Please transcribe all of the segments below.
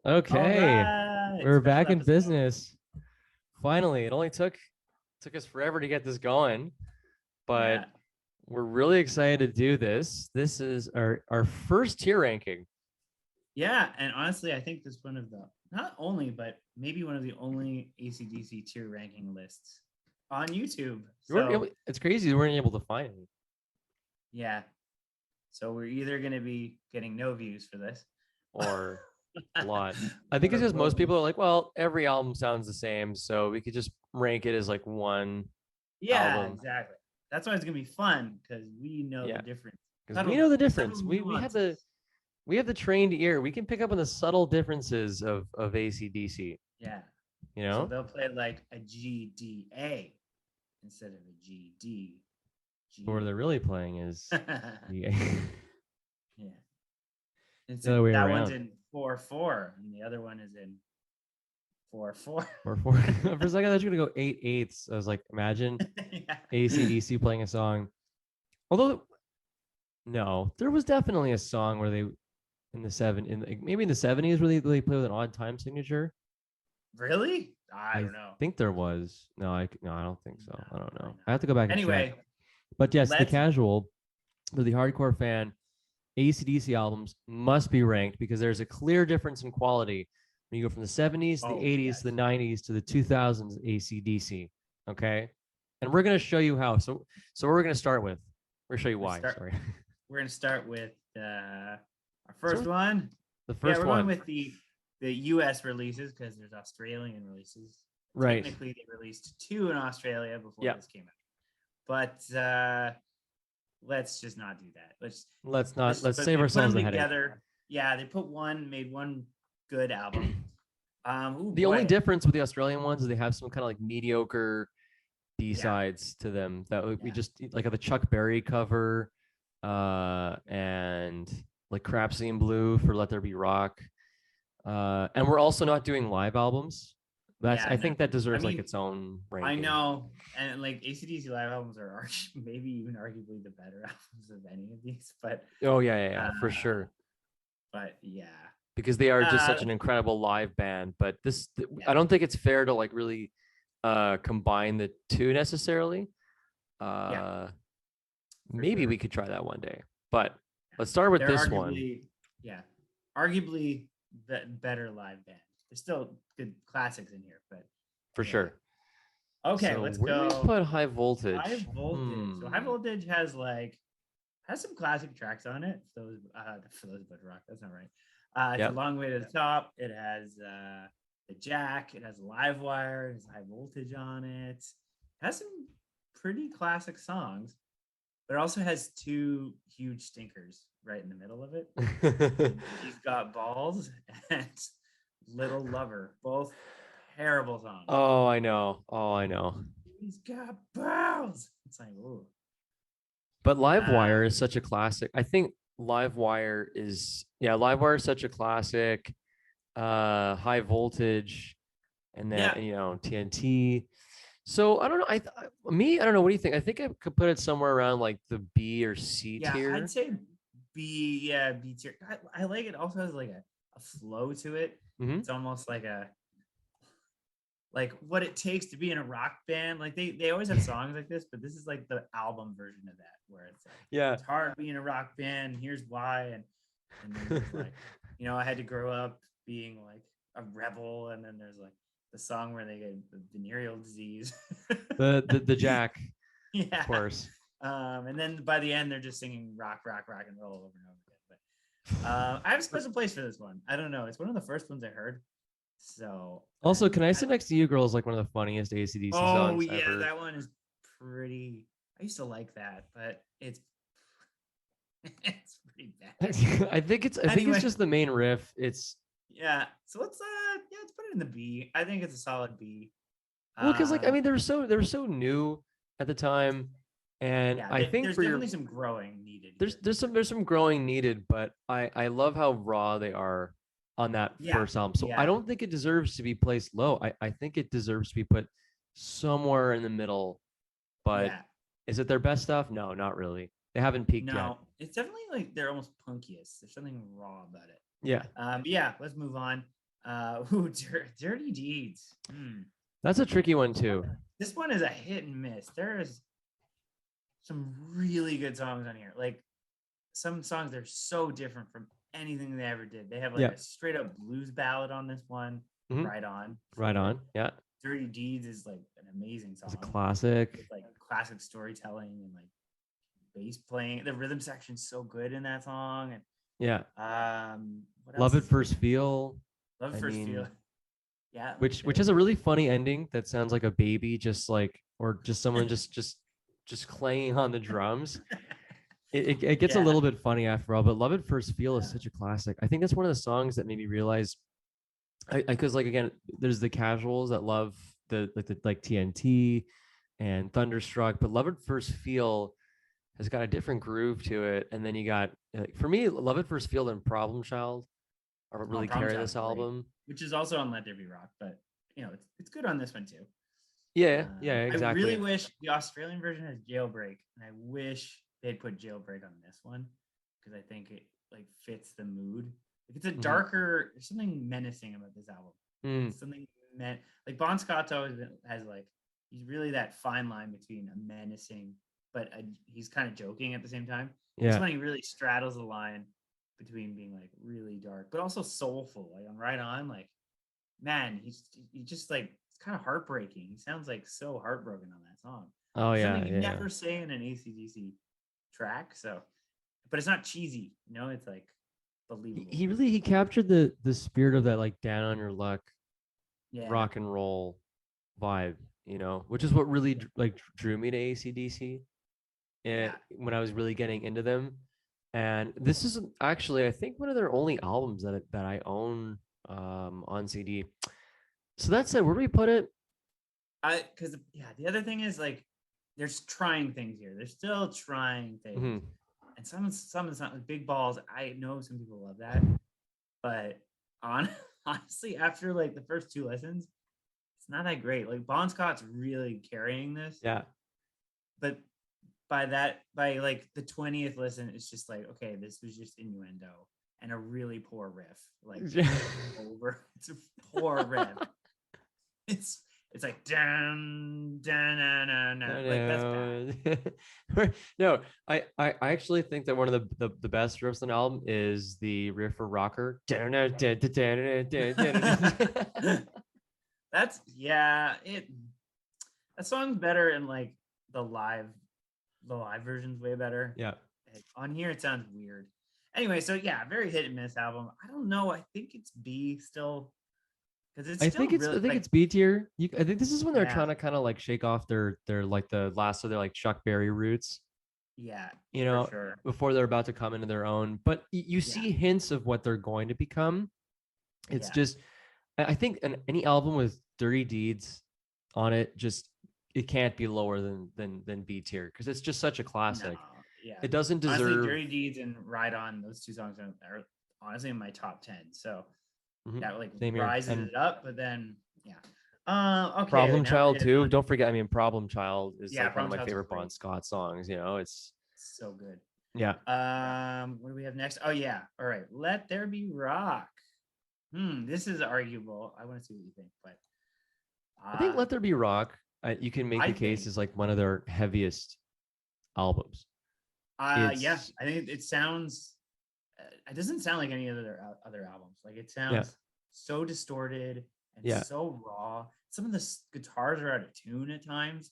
All Okay, right, we're special back in episode. business. Finally, it only took us forever to get this going, but Yeah, we're really excited to do this. This is our first tier ranking. yeah, and honestly, I think this is one of the not only, but maybe one of the only ACDC tier ranking lists on YouTube. We weren't able, So it's crazy we weren't able to find it. yeah, so we're either going to be getting no views for this, Or a lot. I think or it's just we'll most be. people are like, well, every album sounds the same, so we could just rank it as like one Yeah, album. exactly. That's why it's going to be fun because we know the Yeah, difference. because we Subtle, know the subtle difference. nuances. We have the trained ear. We can pick up on the subtle differences of ACDC, Yeah. you So know? they'll play like a GDA instead of a GD. But what they're G. really playing is Yeah. the It's the other way that one's around. in 4/4, and the other one is in 4/4. Or four. For a second, I thought you were gonna go 8/8. I was like, imagine Yeah. ACDC playing a song. Although no, there was definitely a song where they in the seven in like, maybe in the 70s where they play with an odd time signature. Really? I I don't know. think there was. No, I don't think so. No, I don't probably know. I not. have to go back and check. Anyway, But yes, the let's. casual, for the hardcore fan, ACDC albums must be ranked because there's a clear difference in quality when you go from the 70s to the Oh 80s to the yes, 90s to the 2000s ACDC. Okay. And we're going to show you how. So what we're going to start with. We're going to show you we why. start. Sorry. We're gonna start with our first So one. the Yeah, first we're going one. with the US releases because there's Australian releases. Right. Technically, they released two in Australia before Yeah. this came out, but let's just not do that. Let's not, Let's let's but save they put ourselves them the headache. together. Yeah, they made one good album. Oh The only boy. difference with the Australian ones is they have some kind of like mediocre B Yeah, sides to them that we yeah, just like the Chuck Berry cover, and like Crap Scene Blue for Let There Be Rock. And we're also not doing live albums. That's yeah. I No, think that I deserves like mean, its own I ranking. know, and like ACDC live albums are maybe even arguably the better albums of any of these, Oh yeah, for uh, sure. but yeah, Because they are just such uh, an incredible live band. But yeah, I don't think it's fair to like really combine the two necessarily. yeah, Uh, for maybe we sure. could try that one day. But let's start with They're this one arguably, yeah, arguably better live band. There's still good classics in here, but for yeah. sure. Okay, So let's where do we go. put high High voltage? voltage. So high voltage has some classic tracks on it. For those about rock, that's not right. It's a Yep. long way to the top. It has the jack. It has a live wire. It has high voltage on it. It has some pretty classic songs, but it also has two huge stinkers right in the middle of it. She's Got Balls and Little Lover, both terrible songs. Oh, I know. Oh, I know. He's got balls. It's like, ooh. But Livewire Uh, is such a classic. I think Livewire is such a classic. High voltage, and then yeah, TNT. So I don't know. I don't know. What do you think? I think I could put it somewhere around like the B or C yeah, I'd tier. say B, yeah, B tier. I like it. Also has like a flow to it. Hmm. It's almost like what it takes to be in a rock band. Like they always have songs like this, but this is like the album version of that, where it's like Yeah. it's hard being a rock band. Here's why, and then there's like, I had to grow up being like a rebel, and then there's like the song where they get the venereal disease. The Jack, of Yeah. course. And then by the end, they're just singing rock, rock, rock and roll over and over again. But I have a special place for this one. I don't know. It's one of the first ones I heard. So, Also, Can I I, Sit Next to You, Girl is like one of the funniest AC/DC oh songs yeah, ever. that one is pretty. I used to like that, but it's it's pretty bad. I think it's Anyway, just the main riff. It's yeah. So let's put it in the B. I think it's a solid B. well, because like I Um, mean they were so new at the time, and yeah, I think there's for your definitely some growing needed here. there's some growing needed, but I love how raw they are on that Yeah, first album. So I yeah, don't think it deserves to be placed low. I think it deserves to be put somewhere in the middle. But yeah. is it their best stuff? No, not really. They haven't peaked yet. No, it's definitely like they're almost punkiest. There's something raw about it. Yeah. But yeah, let's move on. Dirty Deeds. That's a tricky one too. This one is a hit and miss. There is some really good songs on here. Like some songs, they're so different from anything they ever did. They have like a straight up blues ballad on this one. Mhm. Right On. Right On. Yeah. Dirty Deeds is like an amazing song. It's a classic. With like classic storytelling and like bass playing. The rhythm section's so good in that song. And yeah. What Love else at First Feel. Love at First Feel. Yeah. Which has a really funny ending that sounds like a baby, just like, or just someone just clanging on the drums. It gets a little bit funny after all, but Love at First Feel is such a classic. I think that's one of the songs that made me realize, because like again, there's the casuals that love the TNT and Thunderstruck, but Love at First Feel has got a different groove to it. And then you got, for me, Love at First Feel and Problem Child are really carry this album, which is also on Let There Be Rock, but you know it's good on this one too. Yeah, exactly. I really wish the Australian version has Jailbreak, and I wish they'd put Jailbreak on this one because I think it like fits the mood. Like it's a darker, there's something menacing about this album. Something like Bon Scotto has like, he's really that fine line between a menacing, but he's kind of joking at the same time. This one he really straddles the line between being like really dark, but also soulful. Like on Right On, like man, he just like, it's kind of heartbreaking. He sounds like so heartbroken on that song. Oh yeah, something you never say in an AC/DC track. So, but it's not cheesy, you know. It's like believable. He captured the spirit of that like down on your luck, rock and roll vibe, you know, which is what really like drew me to AC/DC, and when I was really getting into them. And this is actually, I think, one of their only albums that I own on CD. So that said, where do we put it? Because the other thing is like, there's trying things here. They're still trying things, and some of the songs, Big Balls. I know some people love that, but honestly, after like the first two listens, it's not that great. Like Bon Scott's really carrying this. Yeah, but by like the 20th listen, it's just like, okay, this was just innuendo and a really poor riff. Like it's a poor riff. It's like dun dun dun dun, dun. Like that's bad. No, I actually think that one of the best riffs on the album is the riff for Rocker. That's that song's better in like the live version's way better. Yeah. On here it sounds weird. Anyway, so very hit and miss album. I don't know. I think it's B still. Because I think it's B tier. I think this is when they're trying to kind of like shake off their like the last of their like Chuck Berry roots. Yeah. You know, before they're about to come into their own. But you see hints of what they're going to become. It's just, I think any album with Dirty Deeds on it, just it can't be lower than B tier because it's just such a classic. No, yeah. It doesn't deserve. Honestly, Dirty Deeds and Ride On, those two songs are honestly in my top 10. So that like rises it up, but then okay. Problem Child too. Don't forget. I mean, Problem Child is like one of my favorite Bon Scott songs. You know, it's so good. Yeah. What do we have next? Oh yeah. All right. Let There Be Rock. This is arguable. I want to see what you think, but I think Let There Be Rock. You can make the case as like one of their heaviest albums. I think it sounds. It doesn't sound like any of their other albums. Like it sounds so distorted and so raw. Some of the guitars are out of tune at times.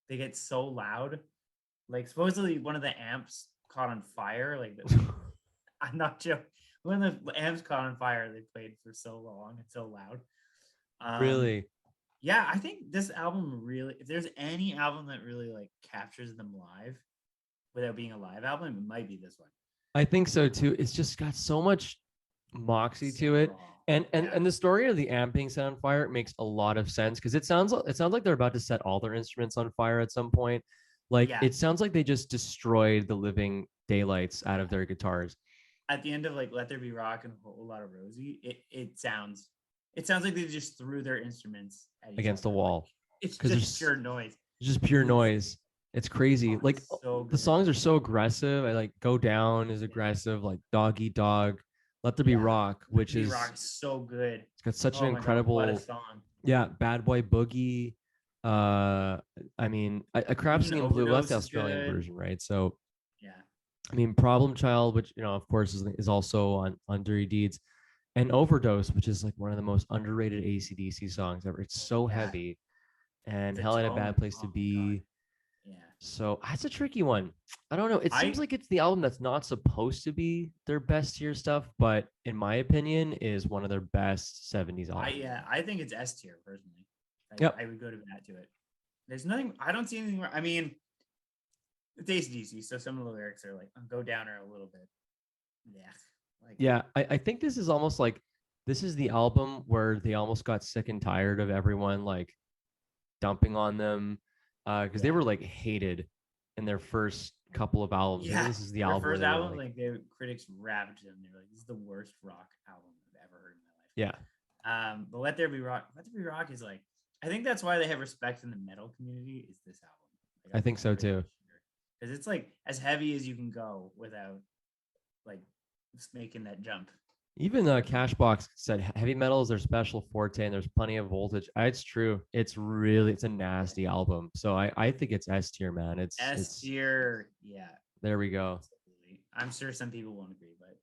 They get so loud. Like supposedly one of the amps caught on fire. Like I'm not joking. When the amps caught on fire, they played for so long. It's so loud. Really? Yeah, I think this album really, if there's any album that really like captures them live without being a live album, it might be this one. I think so too. It's just got so much moxie to it. And the story of the amp being set on fire makes a lot of sense because it sounds like they're about to set all their instruments on fire at some point. Like it sounds like they just destroyed the living daylights out of their guitars. At the end of like Let There Be Rock and a whole lot of Rosie, it sounds like they just threw their instruments against the wall. It's just pure noise. Just pure noise. It's crazy. Like the songs are so aggressive. I like Go Down is aggressive, like Dog Eat Dog. Let There Be Rock, Let which There Be is Rock is so good. it's got such an Oh my god, what a incredible, song! yeah, Bad Boy Boogie. I mean, a Crab Even Singing Blue. Well, that's Overdose the is Australian good. version, right? So Yeah, I mean, Problem Child, which of course, is also on Dirty Deeds, and Overdose, which is like one of the most underrated AC/DC songs ever. It's so yeah. heavy, and The Hell Ain't a Bad tone. Place to Oh my god. Be. Yeah. So that's a tricky one. I don't know. It seems I like it's the album that's not supposed to be their best tier stuff, but in my opinion, is one of their best 70s albums. yeah, I think it's S tier personally. Yep. I would go to that to it. There's nothing. I don't see anything. I mean, it's AC/DC, so some of the lyrics are like go downer a little bit. Yeah, like Yeah. I think this is almost like this is the album where they almost got sick and tired of everyone like dumping on them. Because they yeah, were like hated in their first couple of albums. I think yeah. this is the Their album where first they were album, like, like the critics ravaged them. They were like, "This is the worst rock album I've ever heard in my life." yeah, But Let There Be Rock. Let There Be Rock is like, I think that's why they have respect in the metal community. Is this album? I Like, think so too. because it's like as heavy as you can go without like just making that jump. Even Cashbox said heavy metal is their special forte, and there's plenty of voltage. It's true. It's a nasty album. So I think it's S tier, man. S It's tier, yeah, there we go. absolutely. I'm sure some people won't agree, but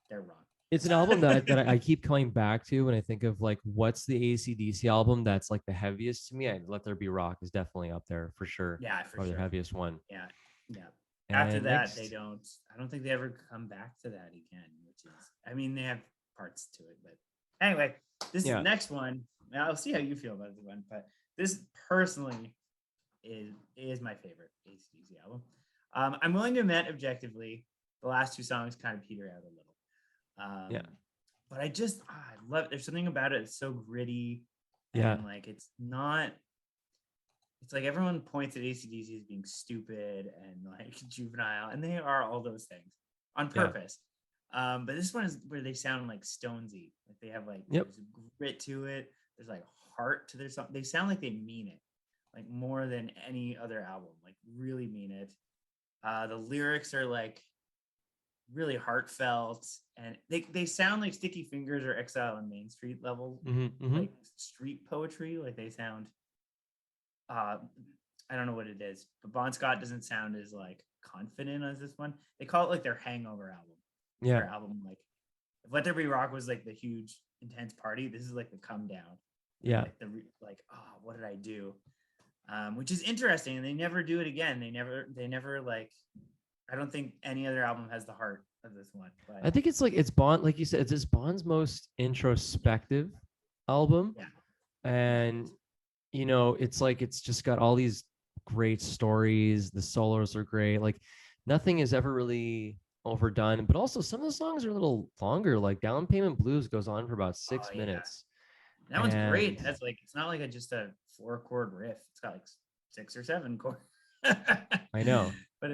they're wrong. It's an album that I keep coming back to when I think of like what's the AC/DC album that's like the heaviest to me. Let There Be Rock is definitely up there for sure. Yeah, for Probably sure. the heaviest one. Yeah, yeah. After And that, next, they don't. I don't think they ever come back to that again. Which is, I mean, they have parts to it, but anyway, this yeah, next one. Now I'll see how you feel about this one, but this personally is my favorite AC/DC album. I'm willing to admit, objectively, the last two songs kind of peter out a little. yeah, But I love. There's something about it. It's so gritty, yeah, and like it's not. It's like everyone points at AC/DC as being stupid and like juvenile, and they are all those things on yeah. purpose. But this one is where they sound like Stonesy. Like they have like Yep. there's a grit to it. There's like heart to their song. They sound like they mean it, like more than any other album. Like really mean it. The lyrics are like really heartfelt, and they sound like Sticky Fingers or Exile on Main Street level, Mm-hmm. like street poetry. Like they sound I don't know what it is, but Bon Scott doesn't sound as like confident as this one. They call it like their hangover album. Yeah. Their album, like if Let There Be Rock was like the huge intense party, this is like the come down. Yeah. Like what did I do? Which is interesting, and they never do it again. They never like. I don't think any other album has the heart of this one. But I think it's Bond, like you said, it's Bond's most introspective album. yeah, And it's just got all these great stories. The solos are great. Like nothing is ever really overdone, but also some of the songs are a little longer. Like Down Payment Blues goes on for about 6 minutes. That one's great. And That's like it's not like just a 4-chord riff. It's got like 6 or 7 chords. I know, but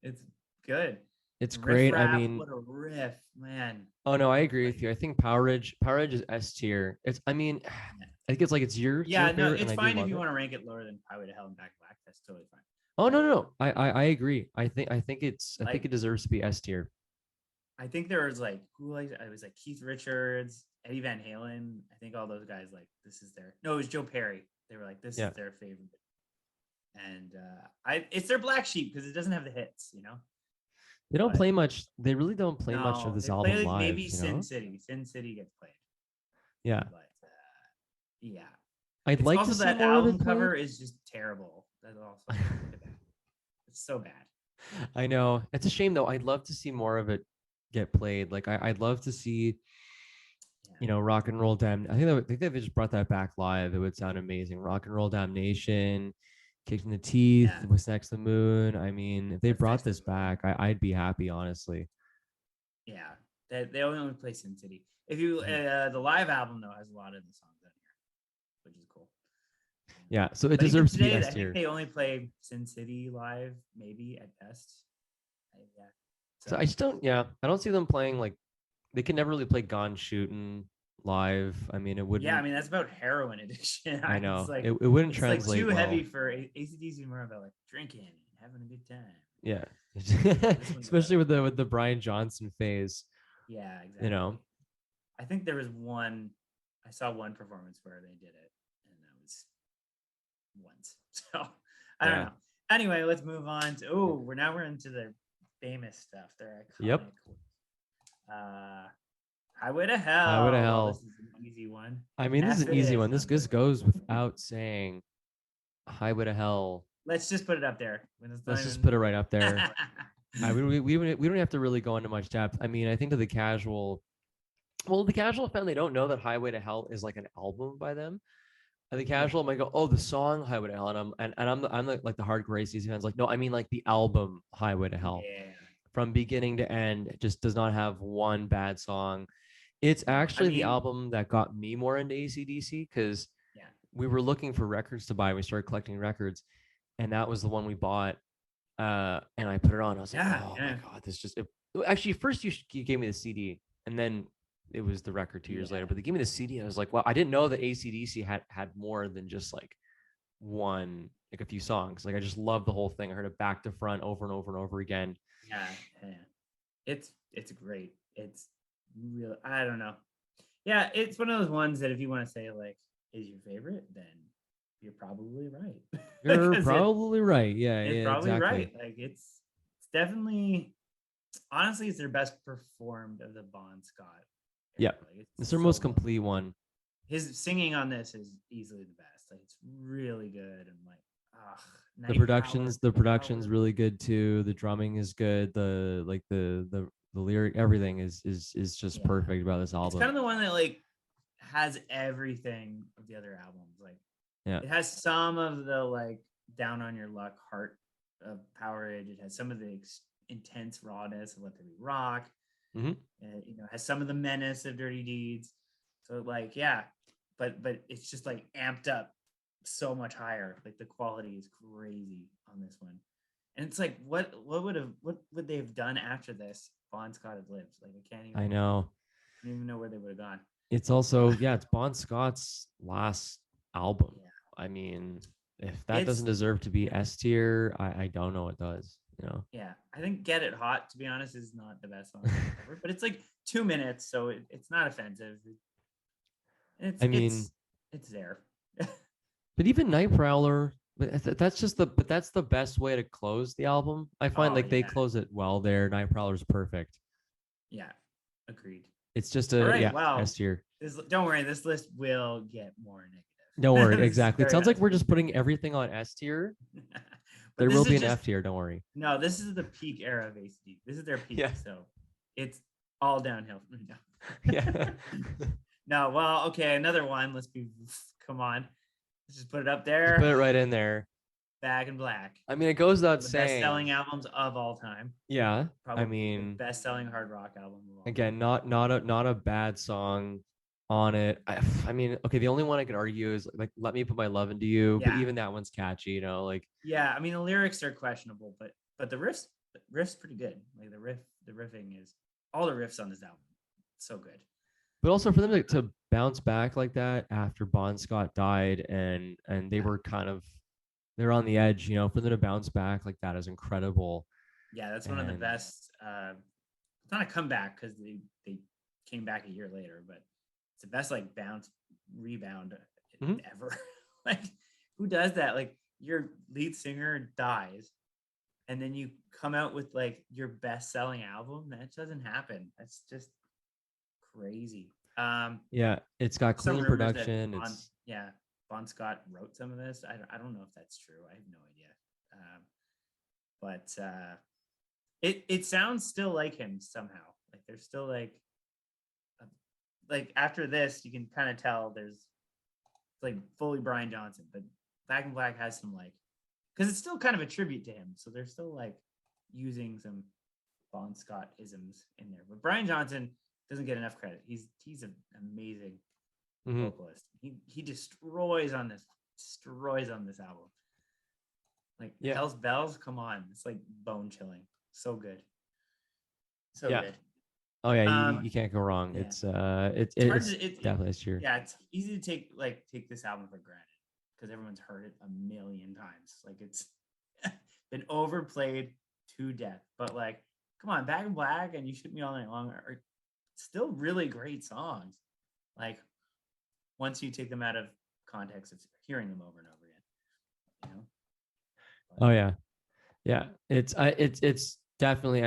it's good. it's Riff great. I rap, mean, what a riff, man. oh no, I agree with you. I think Powerage is S tier. I think it's like it's your Yeah, no, favorite, it's and I do fine if love you it. want to rank it lower than Highway to Hell and Back Black. That's totally fine. Oh no, But, no, no. I agree. I think it deserves to be S tier. I think there was like it was like Keith Richards, Eddie Van Halen. I think all those guys like this is their no, it was Joe Perry. They were like this Yeah. is their favorite, and it's their black sheep because it doesn't have the hits, you know. They don't But play much. They really don't play much of no, this they album play like live. maybe You Sin know? City. Sin City gets played, Yeah. but yeah, I'd it's like also to see that more of album it cover played. is just terrible. That's also it's so bad. I know. It's a shame though. I'd love to see more of it get played. Like I'd love to see, Yeah. Rock and Roll Damn. I think if they just brought that back live, it would sound amazing. Rock and Roll Damnation, Kicked in the Teeth, Yeah. What's Next to the Moon. I mean, if they What's brought Next to this the Moon? back, I'd be happy, honestly. Yeah, they only play Sin City. If you Mhm. the live album though has a lot of the songs on here, which is cool. Yeah, so it But even deserves to be today, S I think tier. they only play Sin City live, maybe at best. Yeah. So So I just don't. Yeah, I don't see them playing like they can never really play Gone Shooting live. I mean, it yeah, I wouldn't. mean that's about heroin addiction. I It's know like it wouldn't it's like translate too heavy well. for ACDC. More about like drinking and having a good time. Yeah, This one's about especially with the Brian Johnson phase. yeah, You exactly. know. I think there was one. I saw one performance where they did it, and that was once. So I don't Yeah. know. Anyway, let's move on to. Oh, we're into their famous stuff. Their iconic. Yep. Highway to Highway to Hell. Well, this Hell. is an easy one. I mean, this is F an it easy is. one. This goes without saying. Highway to Hell. Let's just put it up there. When it's not Let's just even... put it right up there. We don't have to really go into much depth. I mean, I think to the casual, well, the casual fan, they don't know that Highway to Hell is like an album by them. And the casual might go, "Oh, the song Highway to Hell," and I'm like the hardcore AC fans, like, no, I mean like the album Highway to Hell, Yeah. from beginning to end, it just does not have one bad song. It's No, actually the album that got me more into AC/DC because yeah. we were looking for records to buy. We started collecting records, and that was the one we bought. And I put it on. I was like, oh my god, this just actually first you gave me the CD, and then it was the record 2 years later. But they gave me the CD. I was like, well, I didn't know that AC/DC had more than just like one, like a few songs. Like I just loved the whole thing. I heard it back to front over and over and over again. Yeah. It's great. It's real. I don't know. Yeah, it's one of those ones that if you want to say like is your favorite, then you're probably right. You're probably right. Yeah, it's yeah, probably exactly. right. Like it's definitely, honestly, it's their best performed of the Bon Scott. Yeah, like, it's their most complete one. His singing on this is easily the best. Like it's really good, and like the production's really good too. The drumming is good. The lyric, everything is just perfect about this album. It's kind of the one that like has everything of the other albums. Like it has some of the like down on your luck heart of Powerage. It has some of the intense rawness of Let There Be Rock. Mm-hmm. And it has some of the menace of Dirty Deeds. So like but it's just like amped up so much higher. Like the quality is crazy on this one. And it's like what would they have done after this? Bon Scott had lived. Like I can't even. I know. I don't even know where they would have gone. It's also it's Bon Scott's last album. Yeah. I mean, if that doesn't deserve to be S tier, I don't know what does. You know. Yeah, I think "Get It Hot," to be honest, is not the best song ever, but it's like 2 minutes, so it's not offensive. It's there. But even Night Prowler, that's the best way to close the album. I find they close it well there. Night Prowler's perfect. Yeah, agreed. It's just a S tier. Don't worry, this list will get more negative. Don't worry, exactly. It sounds like we're just putting everything on S tier. There will be an F tier. Don't worry. No, this is the peak era of ACD. This is their peak. Yeah. So it's all downhill. No. Yeah. No, well, okay, another one. Come on. Let's just put it up there. Just put it right in there. Back in Black. I mean, it goes without saying. Best-selling albums of all time. Yeah. Probably I mean, best-selling hard rock album of all again, time. not a bad song on it. I mean, okay, the only one I could argue is like "Let Me Put My Love Into You," but even that one's catchy, you know, like. Yeah, I mean the lyrics are questionable, but the riff's pretty good. Like the riffing is all the riffs on this album, so good. But also for them to bounce back like that after Bon Scott died and they were they're on the edge, you know, for them to bounce back like that is incredible. Yeah, that's one of the best. It's not a comeback because they came back a year later, but it's the best like rebound ever. Like who does that? Like your lead singer dies and then you come out with like your best-selling album. That doesn't happen. That's just crazy. It's got clean production. Bon Scott wrote some of this. I don't know if that's true. I have no idea. It sounds still like him somehow. Like there's still like after this, you can kind of tell there's like fully Brian Johnson, but Back in Black has some like, because it's still kind of a tribute to him, so they're still like using some Bon Scott isms in there. But Brian Johnson doesn't get enough credit. He's an amazing vocalist. He destroys on this album. Like Hell's Bells, come on, it's like bone chilling. So good, so good. Oh yeah, you can't go wrong. Yeah. It's definitely true. Yeah, it's easy to take this album for granted because everyone's heard it a million times. Like it's been overplayed to death. But like, come on, Back in Black and You Shoot Me All Night Long are still really great songs. Like once you take them out of context of hearing them over and over again, you know. But, Oh yeah. Yeah. It's definitely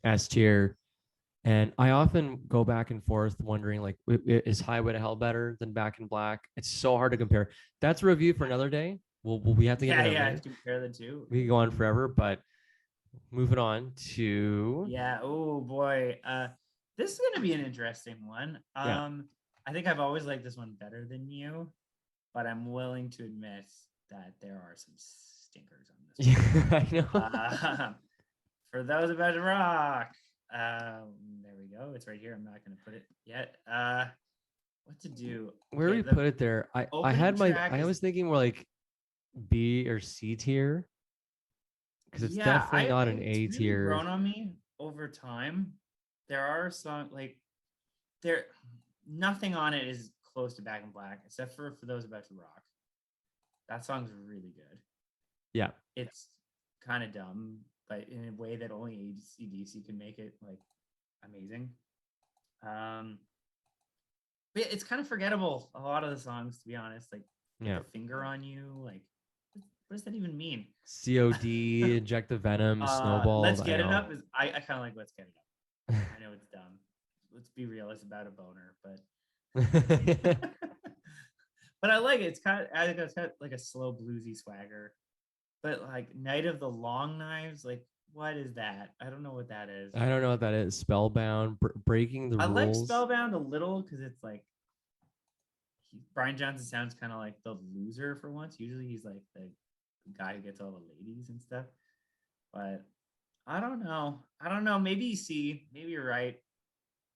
S tier. And I often go back and forth wondering, like, is Highway to Hell better than Back in Black? It's so hard to compare. That's a review for another day. We have to get yeah, to that yeah. later. Compare the two. We could go on forever, but moving on to Yeah. Oh boy. This is gonna be an interesting one. yeah. I think I've always liked this one better than you, but I'm willing to admit that there are some stinkers on this Yeah, I know. one. For those about to rock. There we go. It's right here. I'm not gonna put it yet. What to do? Where Okay, we the put it there, I opening had my track I is was thinking more like B or C tier because it's yeah, definitely not an it's A really tier. grown on me over time. There are some like there nothing on it is close to Back in Black, except for those about to rock. That song's really good. Yeah. It's kind of dumb, but in a way that only AC/DC can make it like amazing. But yeah, it's kind of forgettable. A lot of the songs, to be honest, like put Yeah. the finger on you. Like, what does that even mean? COD, Inject the Venom, Let's Snowballed. I Get It know. Up is I kind of like Let's Get It Up. I know it's dumb. Let's be real, it's about a boner, but but I like it. It's kind of I think it's got like a slow bluesy swagger. But like Night of the Long Knives, like what is that? I don't know what that is. I don't know what that is. Spellbound, breaking the I like rules. Spellbound a little because it's like Brian Johnson sounds kind of like the loser for once. Usually he's like the guy who gets all the ladies and stuff. But I don't know. I don't know. Maybe C. Maybe you're right.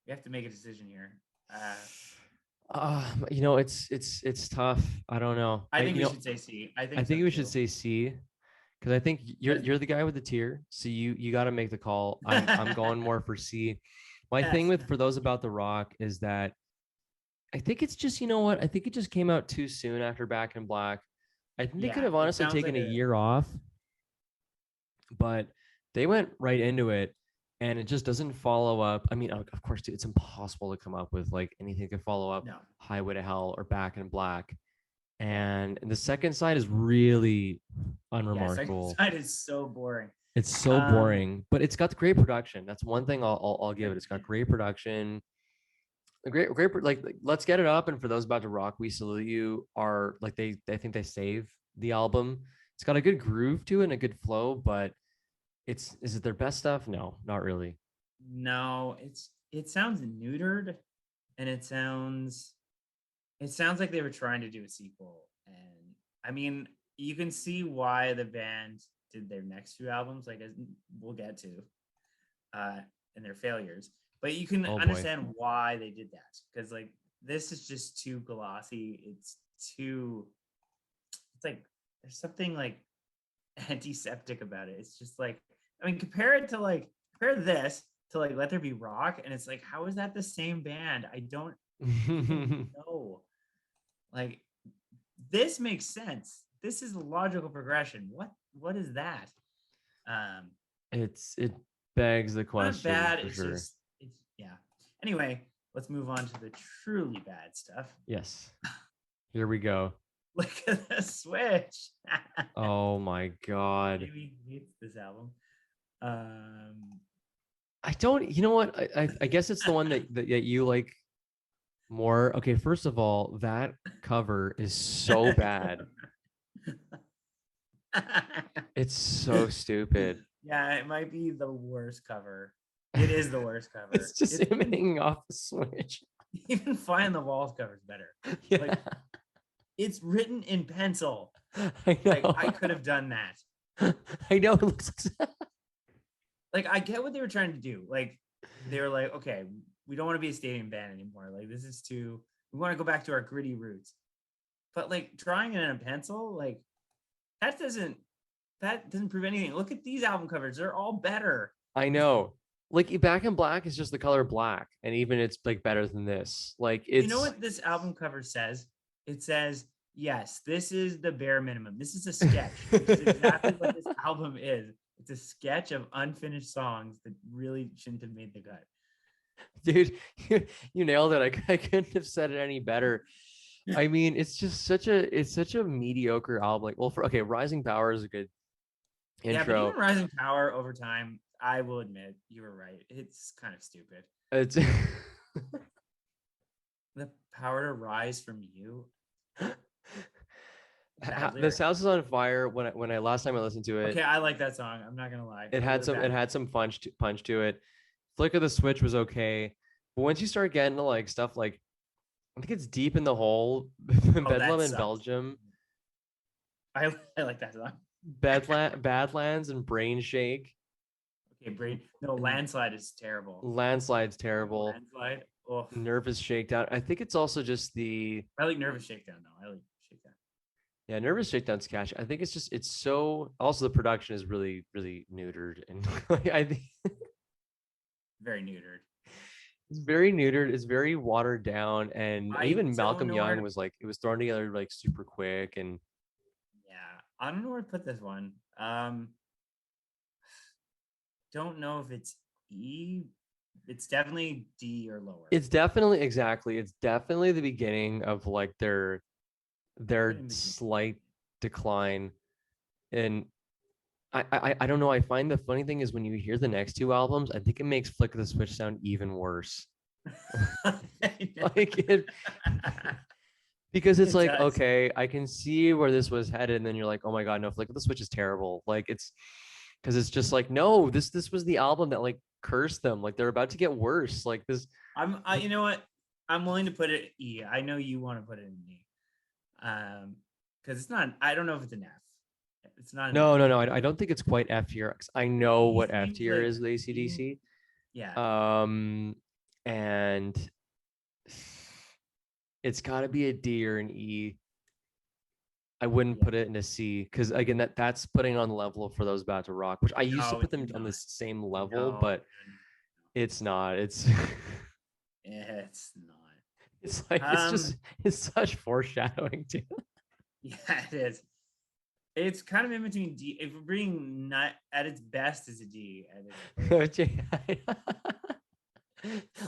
We have to make a decision here. It's tough. I don't know. I think we should say C. I I think so think we should too. say C because I think you're the guy with the tier, so you got to make the call. I'm going more for C. My thing Yes. with For Those About the Rock is that I think it's just, you know what? I think it just came out too soon after Back in Black. I think they could Yeah. have It honestly sounds taken like a a year off, but they went right into it and it just doesn't follow up. I mean, of course, dude, it's impossible to come up with like anything to follow up no. Highway to Hell or Back in Black. Yeah. And the second side is really Yeah. Second unremarkable. side is so boring. It's so Um boring, but it's got great production. That's one thing I'll give it. It's got great production. Like Let's Get It Up and For Those About to Rock, We Salute You are like they think they save the album. It's got a good groove to it and a good flow, but is it their best stuff? No, not really. no, it sounds neutered and it sounds like they were trying to do a sequel. And I mean, you can see why the band did their next two albums, like as we'll get to, uh, and their failures. But you can Oh boy. understand why they did that because like this is just too glossy. It's like there's something like antiseptic about it. It's just like I mean, compare this to like Let There Be Rock, and it's like how is that the same band? I don't even know. Like this makes sense. This is a logical progression. What is that? Um, It begs the not question bad. for It's sure. just it's yeah. Anyway, let's move on to the truly bad stuff. Yes. Here we go. Look at the switch. Oh my God. Maybe hates this album. Um, I don't, you know what? I guess it's the one that you like more. Okay, first of all, that cover is so bad. It's so stupid. Yeah, it might be the worst cover. It is the worst cover. It's just him hanging off the switch. Even Fly on the Walls cover is better. Yeah. Like it's written in pencil. I know. Like I could have done that. I know. It looks Like I get what they were trying to do. Like they were like, okay, we don't want to be a stadium band anymore. Like this is too. We want to go back to our gritty roots. But like drawing it in a pencil, like that doesn't prove anything. Look at these album covers; they're all better. I know. Like Back in Black is just the color black, and even it's like better than this. Like it's You know what this album cover says? It says, "Yes, this is the bare minimum. This is a sketch. Which is exactly what this album is. It's a sketch of unfinished songs that really shouldn't have made the cut." Dude, you nailed it. I couldn't have said it any better. I mean, it's such a mediocre album. Like, well, for okay, Rising Power is a good Yeah, but even intro. Rising Power over time, I will admit you were right. It's kind of stupid. It's The power to rise from you. Bad This lyric. house is on fire. When I last time I listened to it, Okay, I like that song. I'm not gonna lie. it But had the some bad lyric. punch to it. Flick of the Switch was okay, but once you start getting to like stuff like I think it's Deep in the Hole, Oh, Bedlam that in sucks. Belgium, I like that song. Badlands and Brain Shake. Okay, brain. No, And landslide is terrible. Landslide's terrible. Landslide. Oh, Nervous Shakedown. I think it's also just the I like Nervous Shakedown though. I like Shakedown. yeah, Nervous Shakedown's catchy. I think it's just it's so also the production is really neutered and like, I think Very neutered. it's very neutered. It's very watered down, and I even don't Malcolm know where Young to. was like it was thrown together like super quick and Yeah, I don't know where to put this one. Don't know if it's E. It's definitely D or lower. it's definitely exactly it's definitely the beginning of like Right their in between. slight decline. And I don't know. I find the funny thing is when you hear the next two albums, I think it makes Flick of the Switch sound even worse. Like it because it's It like, does. okay, I can see where this was headed, and then you're like, oh my god, no, Flick of the Switch is terrible. Like it's because it's just like, no, this was the album that like cursed them. Like they're about to get worse. Like this You know what? I'm willing to put it E. I know you want to put it in E. Because it's not. I don't know if it's an F. It's not an F. no, I don't think it's quite F tier. 'Cause I know E what F seems tier like is with E. AC/DC. Yeah. Um, and it's got to be a D or an E. I wouldn't Yeah. put it in a C because again, that's putting it on the level for those about to rock, which I used to No, put it's them on the not. same level, No, but dude, it's not. It's it's not. it's like Um, it's such foreshadowing too. yeah, it is. It's kind of in between D. If we're being not at its best is a D. At its worst,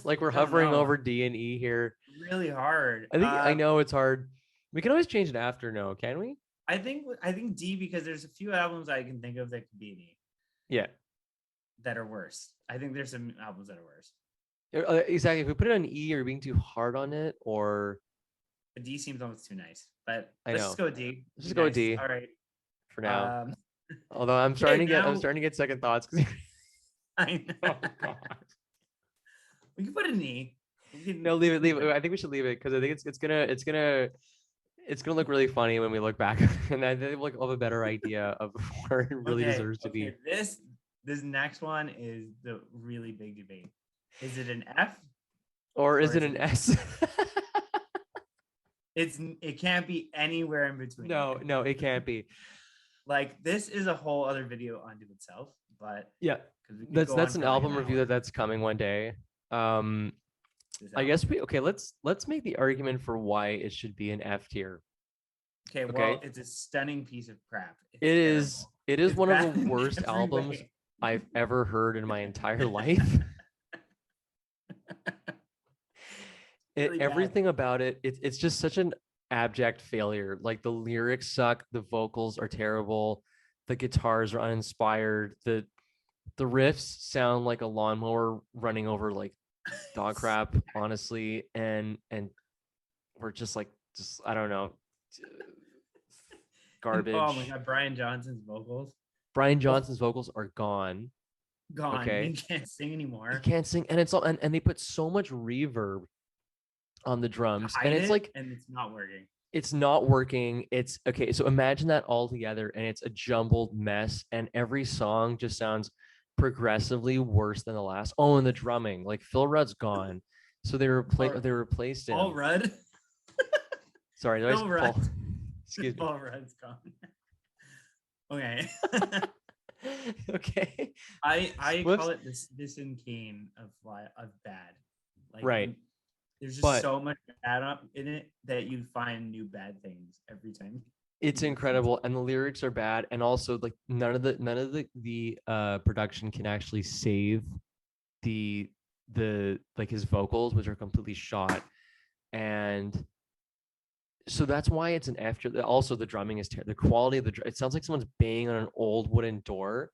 Like we're I don't hovering know. over D and E here. Really hard. I think I know it's hard. We can always change it after, no, can we? I think D because there's a few albums I can think of that could be an E Yeah. that are worse. I think there's some albums that are worse. Exactly. If we put it on E, are we being too hard on it? Or A D seems almost too nice, but I let's just know. go with D. Let's Be just go with nice. D All right. for now. Um, Although okay, I'm now starting to get second thoughts. 'Cause- I oh know. god. We can put an E. No, leave it, leave it. I think we should leave it because I think it's gonna look really funny when we look back, and I think we'll have a better idea of where it really Okay, deserves to be. okay. This next one is the really big debate. Is it an F Or or is it is it an an E? S? It can't be anywhere in between. No, it can't be. Like this is a whole other video unto itself, but Yeah, because we could go on that's an for like an album review hour. that's coming one day. Um, This I guess album. we okay. Let's make the argument for why it should be an F tier. Okay, well, Okay, it's a stunning piece of crap. It's it is terrible. it is It's one of the bad in worst every albums way. I've ever heard in my entire life. Really bad. Everything about it's just such an abject failure. Like the lyrics suck, the vocals are terrible, the guitars are uninspired, the riffs sound like a lawnmower running over like dog crap, honestly, and we're just like just I don't know, And oh my garbage. god, Brian Johnson's vocals. Brian Oh, Johnson's vocals are gone. gone. He Okay. can't sing He anymore. can't sing, and it's all and they put so much reverb on the To drums, and hide it's it, like and it's not working. it's not working. It's okay. So imagine that all together and it's a jumbled mess, and every song just sounds progressively worse than the last. Oh, and the drumming, like Phil Rudd's gone. So Paul, they replaced Paul him. Rudd. Sorry, did I Phil Rudd. Paul? Excuse me. Paul Rudd's gone. Okay. Okay. I call Whoops. it this Citizen Kane of bad. Like Right. there's just But so much bad up in it that you find new bad things every time it's you listen to incredible and the lyrics are bad and also like none of the production can actually save the the like his vocals, which are completely shot. And so that's why it's an F. Also, the drumming is the quality of it sounds like someone's banging on an old wooden door.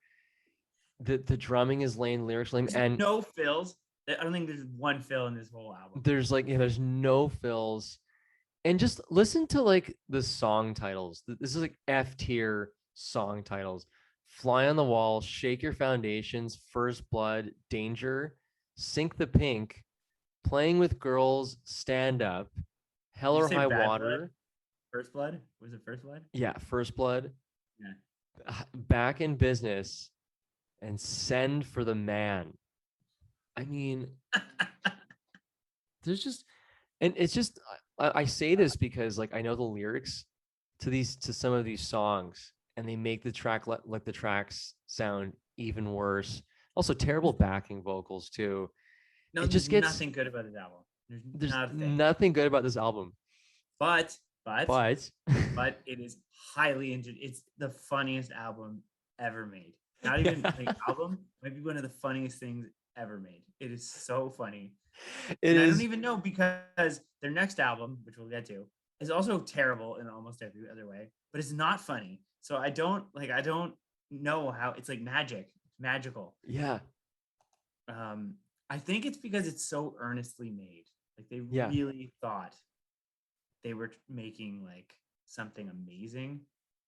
The drumming is lame, lyrics lame, There's and no fills. I don't think there's one fill in this whole album. there's like there's no fills. And just listen to like the song titles. This is like F tier song titles. Fly on the Wall, Shake Your Foundations, First Blood, Danger, Sink the Pink, Playing with Girls, Stand Up, Hell Did you or say High Bad Blood? Water. First Blood? Was it First Blood? Yeah, First Blood, Yeah. Back in Business, and Send for the Man. I mean, there's just, and it's just, I say this because like I know the lyrics to some of these songs, and they make the track like the tracks sound even worse. Also, terrible backing vocals too. No, It there's just gets nothing good about this album. There's there's not a thing. nothing good about this album. But But it is highly injured. It's the funniest album ever made. Not even yeah, like album, might be one of the funniest things ever made. It is so funny. it And I don't is. even know because their next album, which we'll get to, is also terrible in almost every other way, but it's not funny. So I don't know how it's like magic. It's magical. Yeah, I think it's because it's so earnestly made. Like they yeah. really thought they were making like something amazing,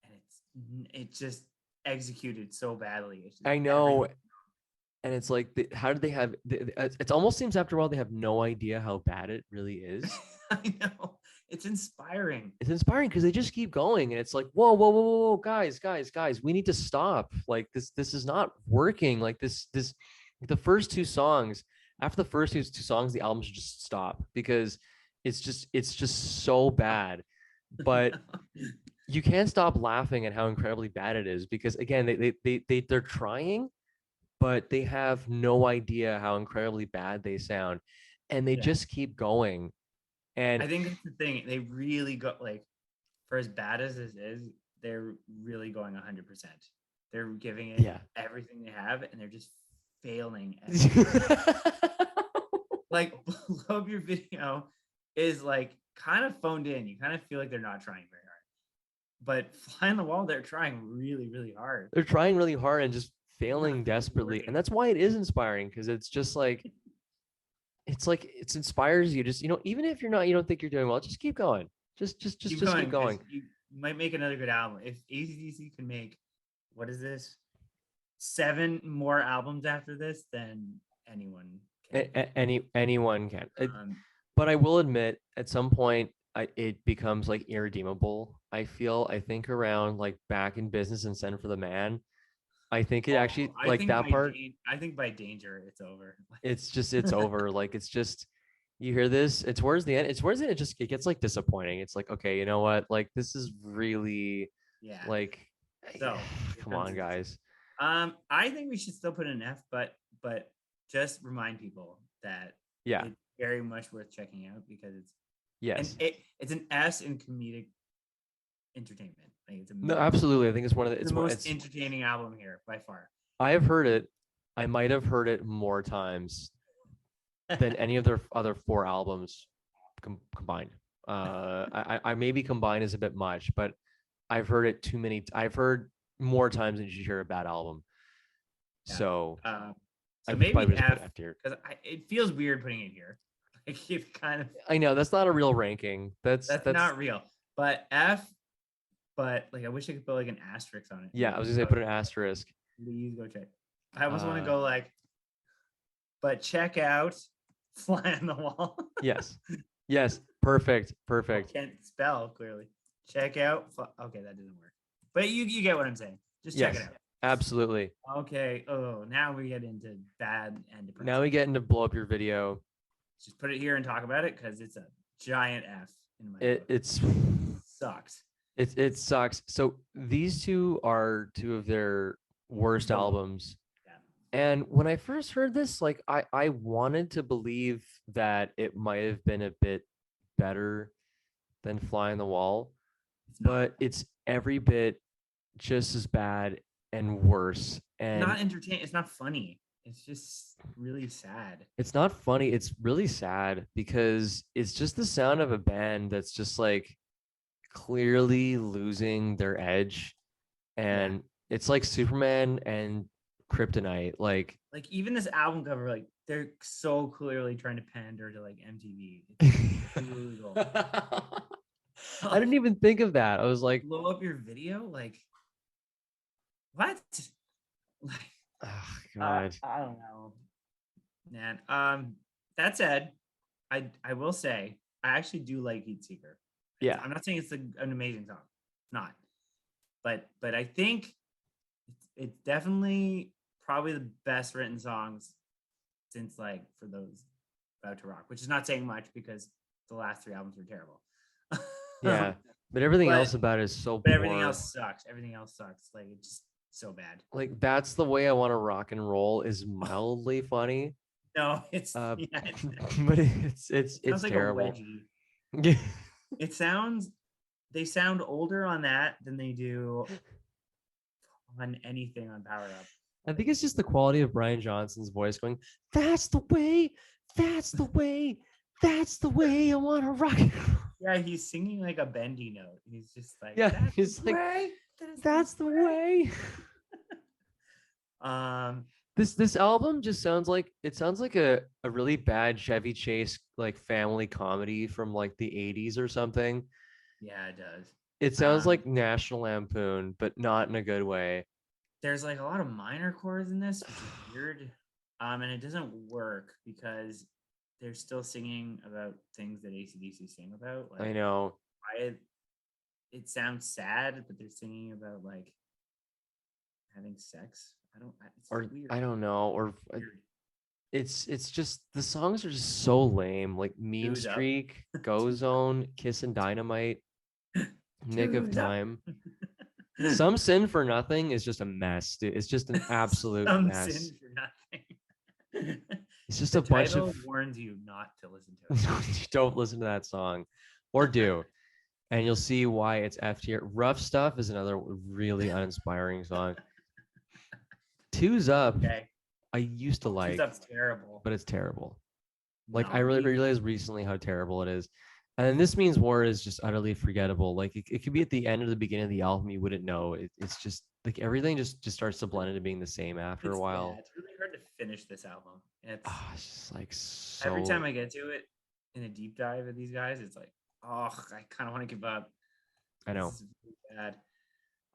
and it's just executed so badly. It's just I know. And it's like, how did they have? It almost seems after a while they have no idea how bad it really is. I know it's inspiring. It's inspiring because they just keep going, and it's like, whoa, whoa, whoa, whoa, whoa, guys, we need to stop. Like this is not working. Like this, the first two songs. After the first two songs, the album should just stop because it's just so bad. But you can't stop laughing at how incredibly bad it is because again, they're trying, but they have no idea how incredibly bad they sound, and they Yeah, just keep going. And I think that's the thing. They really got like, for as bad as this is, they're really going 100%. They're giving it yeah. everything they have, and they're just failing at it. Like, Blow Up Your Video is like kind of phoned in. You kind of feel like they're not trying very hard. But Fly on the Wall, they're trying really, really hard. They're trying really hard and just failing Nothing's desperately, working. and that's why it is inspiring because it's like it inspires you. Just even if you don't think you're doing well, just keep going. Keep Just going keep because going. you might make another good album. If AC/DC can make, what is this, 7 more albums after this, then anyone can. Anyone can. Um, But I will admit, at some point, it becomes like irredeemable. I think around like Back in Business and Send for the Man. I think it actually like that part. I think by Danger it's over. It's over. Like it's just you hear this. It's towards the end. It's towards the end. It gets like disappointing. It's like okay, you know what? Like this is really Yeah. like So come on, guys. I think we should still put an F, but just remind people that Yeah. it's very much worth checking out because Yes. it's an S in comedic entertainment. Like it's No, absolutely. I think it's one of the, the it's one. most It's entertaining album here by far. I have heard it. I might have heard it more times than any of their other four albums combined. I maybe combined is a bit much, but I've heard it too many. I've heard more times than you should hear a bad album. Yeah. So So I maybe probably just put F F tier. because it feels weird putting it here. Like it kind of I know that's not a real ranking. That's not real. But F, but like I wish I could put like an asterisk on it. yeah. I was gonna say put an asterisk. Please go check. I almost want to go like, but check out Fly on the Wall. Yes. Yes. Perfect. Perfect. Can't spell clearly. Check out. Okay, that didn't work. But you get what I'm saying. Just check Yes. it out. Absolutely. Okay. Oh, now we get into bad and depressing. Now we get into blow up your video. Just put it here and talk about it because it's a giant F in my book. It's Sucks. it sucks. So these two are two of their worst albums. Yeah. And when I first heard this, like I wanted to believe that it might have been a bit better than Fly on the Wall, but it's every bit just as bad and worse. And not entertaining. It's not funny. It's just really sad. It's not funny. It's really sad because it's just the sound of a band that's just like clearly losing their edge. Yeah. And it's like Superman and Kryptonite. Like, Like even this album cover, like they're so clearly trying to pander to like MTV. It's brutal. I didn't even think of that. I was like, Blow up your video, like what? Like oh, God. I don't know, man. That said, I will say I actually do like Heat Seeker. Yeah. I'm not saying it's an amazing song, not, but I think it's definitely probably the best written songs since like for those about to rock, which is not saying much because the last three albums were terrible. Yeah. But everything but else about it is so but everything poor. else sucks. Everything else sucks. Like it's just so bad. Like, that's the way I want to rock and roll is mildly funny. No, it's Uh, yeah, but it's it's it sounds it's like a terrible. wedgie. Yeah. It sounds they sound older on that than they do on anything on Power Up. I think it's just the quality of Brian Johnson's voice going, that's the way, that's the way, that's the way I want to rock and roll. Yeah, he's singing like a bendy note. He's just like, Yeah, that's he's the like, way. that's the way. Um, This album just sounds like it sounds like a really bad Chevy Chase like family comedy from like the 80s or something. yeah, it does. It sounds like National Lampoon, but not in a good way. There's like a lot of minor chords in this, which is weird. And it doesn't work because they're still singing about things that AC/DC sing about. Like I know. why it sounds sad, but they're singing about like having sex. It's Or weird. I don't know, or Weird. it's just the songs are just so lame. Like Mean Two's up. Streak, Go Zone, Kiss and Dynamite, Nick of Two's up. Time. Some Sin for Nothing is just a mess, dude. It's just an absolute Some mess. sin for nothing. It's just The a bunch title of warns you not to listen to it. don't listen to that song, or do, and you'll see why it's F tier. Rough Stuff is another really uninspiring song. Two's Up, Okay. I used to Two's like, up's terrible. but it's terrible. Like I No, really we realized recently how terrible it is. And then This Means War is just utterly forgettable. Like it could be at the end or the beginning of the album, you wouldn't know. It's just like everything just starts to blend into being the same after a while. it's really hard to finish this album. It's just like Every time so. I get to it in a deep dive of these guys, it's like, oh, I kind of want to give up. I know. This is really bad.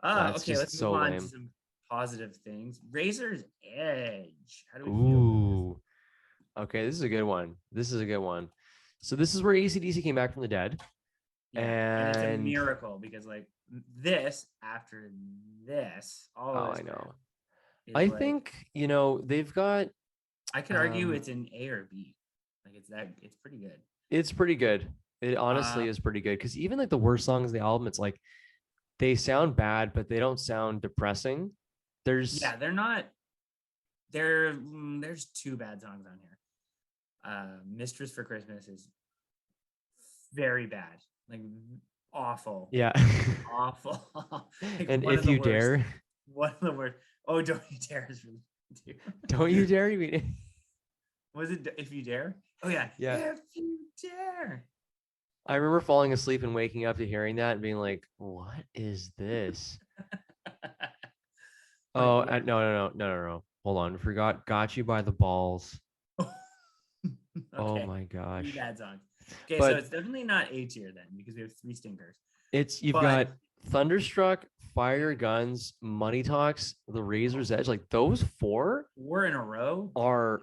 That's Okay, just let's move so on to lame. some positive things. Razor's Edge. How do we feel about this? Ooh. Okay, this is a good one. This is a good one. So this is where AC/DC came back from the dead. Yeah, and it's a And miracle because like this after this, all oh, of this I know. is I like think, they've got I could argue it's an A or B. Like it's pretty good. it's pretty good. It Uh, honestly is pretty good because even like the worst songs of the album, it's like they sound bad, but they don't sound depressing. There's yeah, they're not. There's two bad songs on here. Mistress for Christmas is very bad, like awful, yeah. awful. Like And one of If the You worst. Dare, One of the worst. Oh, don't you dare is really good too. don't you dare. You mean Was it If You Dare? Oh yeah, yeah. If You Dare. I remember falling asleep and waking up to hearing that and being like, what is this? Oh, Yeah. no. Hold on. Forgot Got You by the Balls. Oh Okay, my three gosh. bad songs. Okay, so But it's definitely not A tier then because we have three stinkers. you've But got Thunderstruck, Fire Guns, Money Talks, The Razor's Edge. Like those four four in a row. are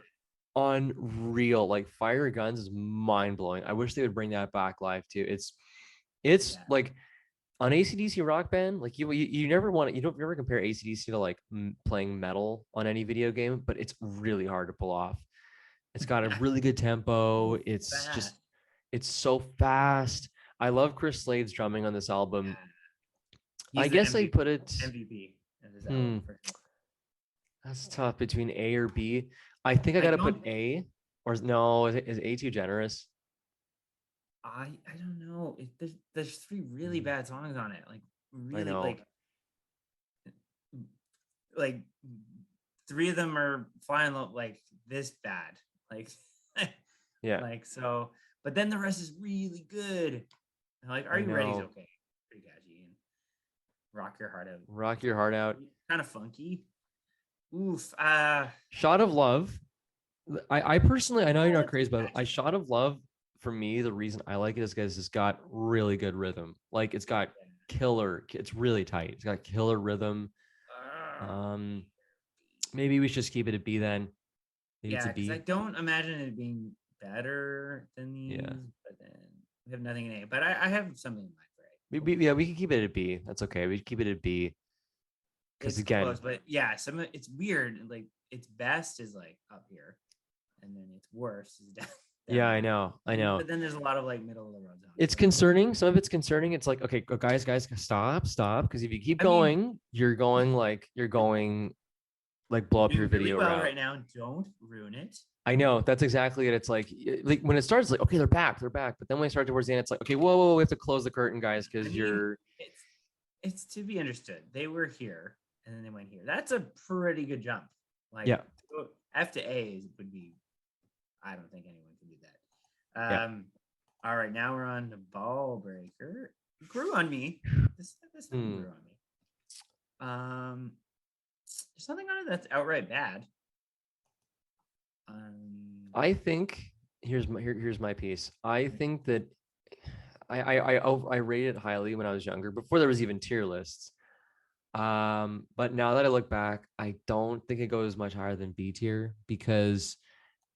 unreal. Like Fire Guns is mind blowing. I wish they would bring that back live too. It's Yeah. like on AC/DC Rock Band, like you never want to, you don't ever compare AC/DC to like playing metal on any video game, but it's really hard to pull off. It's got a really good tempo. So It's just fast. it's so fast. I love Chris Slade's drumming on this album. Yeah. I He's the guess I put it. MVP of this Hmm, album for sure. that's tough between A or B. I think I I gotta don't put A, or no, is A too generous? I don't know. There's three really bad songs on it. Like I really know. like 3 of them are flying like this bad. Like, Yeah, like so. But then the rest is really good. And like, Are I You Ready's know. okay, pretty catchy, and Rock Your Heart Out. Rock Your Heart Out. Kind of funky. Oof. Shot of Love. I personally, I know you're not That's a crazy, but I catchy song. Shot of Love, for me, the reason I like it is because it's got really good rhythm. Like it's got killer, it's really tight. It's got killer rhythm. Uh, Um, maybe we should just keep it a B then. Maybe it's yeah, a because I B. don't imagine it being better than these, Yeah. but then we have nothing in A. But I have something in mind for Yeah, we can keep it at a B. That's okay. We keep it at B. Because It's again, close, but yeah, it's weird. Like its best is like up here, and then its worst is down, yeah, down I here. know. I know. But then there's a lot of like middle of the road songs. It's So concerning. Some of it's concerning. It's like, okay, guys, stop. Because if you keep I mean, going, you're going like blow you're up your doing really video well route. right now. Don't ruin it. I know that's exactly it. It's like when it starts, like, okay, they're back. But then when we start towards the end, it's like, okay, whoa, we have to close the curtain, guys, I because mean, you're, it's to be understood. They were here and then they went here. That's a pretty good jump. Like yeah, F to A would be. I don't think anyone can do yeah. that. All right, now we're on the Ballbreaker. Grew on me. This thing Hmm. grew on me. There's something on it that's outright bad. I think here's my piece. I think that I rated it highly when I was younger, before there was even tier lists. But now that I look back, I don't think it goes much higher than B tier because